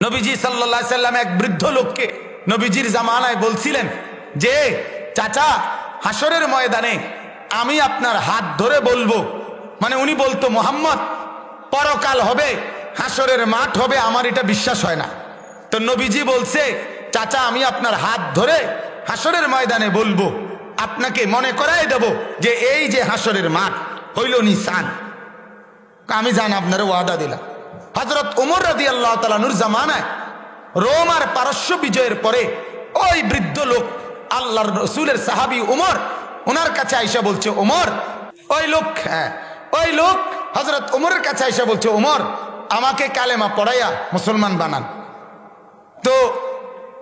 নবীজি সাল্লাল্লাহু আলাইহি সাল্লাম এক বৃদ্ধ লোককে নবীজির জামানায় বলছিলেন যে চাচা হাসরের ময়দানে আমি আপনার হাত ধরে বলবো, মানে উনি বলতো মোহাম্মদ পরকাল হবে, হাসরের মাঠ হবে, আমার এটা বিশ্বাস হয় না। তো নবীজি বলছে চাচা আমি আপনার হাত ধরে হাসরের ময়দানে বলবো, আপনাকে মনে করাই দেব যে এই যে হাসরের মাঠ হইল নিসান। আমি জান আপনার ওয়াদা দিলাম। হযরত ওমর রাদিয়াল্লাহু তাআলা নূর জামানায় রোম আর পারস্য বিজয়ের পরে ওই বৃদ্ধ লোক আল্লাহর রাসূলের সাহাবী ওমর ওনার কাছে আয়েশা বলছে ওমর ওই লোক হযরত ওমরের কাছে আয়েশা বলছে ওমর আমাকে কালেমা পড়াইয়া মুসলমান বানান। তো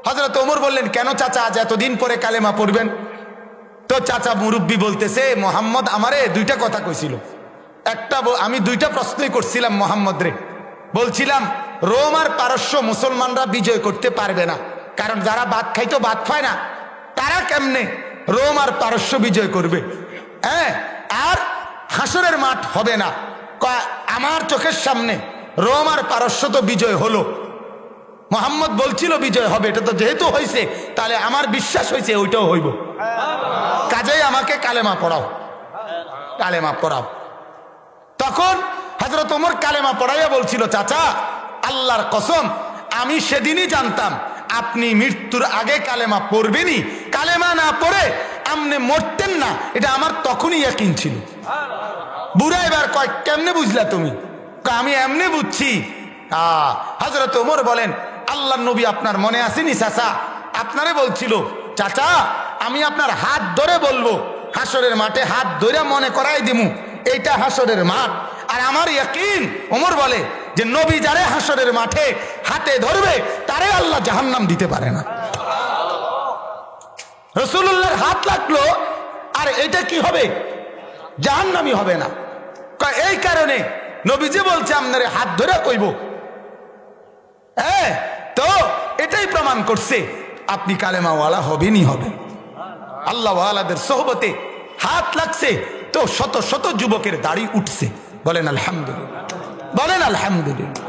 হযরত ওমর বললেন কেন চাচা আজ এতদিন পরে কালেমা পড়বেন? তো চাচা মুরব্বী বলতেছে মোহাম্মদ আমারে দুইটা কথা কইছিল। আমি দুইটা প্রশ্নই করছিলাম মোহাম্মদ রে, বলছিলাম রোম আর পারস্য মুসলমানরা বিজয় করতে পারবে না, কারণ যারা ভাত খাইতো ভাত খায় না, তারা কেমনে রোম আর পারস্য বিজয় করবে? হ্যাঁ, আর হাসরের মাঠ হবে না। আমার চোখের সামনে রোম আর পারস্য তো বিজয় হলো, মোহাম্মদ বলছিল বিজয় হবে, এটা তো যেহেতু হয়েছে তাহলে আমার বিশ্বাস হয়েছে ওইটাও হইব, কাজেই আমাকে কালেমা পড়াও। তখন হযরত ওমর কালেমা পড়াইয়া বলছিল চাচা আল্লাহর কসম আমি সেদিনই জানতাম আপনি মৃত্যুর আগে কালেমা পড়বেনই, কালেমা না পড়ে আপনি মরতেন না, এটা আমার তখনই ইয়াকিন ছিল। বুড়া এবার কয় কেমনে বুঝলা তুমি? আমি এমনি বুঝছি। হযরত ওমর বলেন আল্লাহর নবী আপনার মনে আসেনি চাচা, আপনারে বলছিল চাচা আমি আপনার হাত ধরে বলবো, হাসরের মাঠে হাত ধরে মনে করাই দিমু এইটা হাসরের মাঠ। আর আমার ইয়াকিন ওমর বলে যে নবী যারে হাসরের মাঠে হাতে ধরবে তারে আল্লাহ জাহান্নাম দিতে পারে না। রাসূলুল্লাহর হাত লাগলো আর এটা কি হবে? জাহান্নামই হবে না। এই কারণে নবীজি বলছে আপনারে হাত ধরে কইব। হ্যাঁ, তো এটাই প্রমাণ করছে আপনি কালেমাওয়ালা হবেনই হবেন। আল্লাহ ওয়ালাদের সোহবতে হাত লাগছে তো শত শত যুবকের দাড়ি উঠছে। বলেন আলহামদুলিল্লাহ, বলেন আলহামদুলিল্লাহ।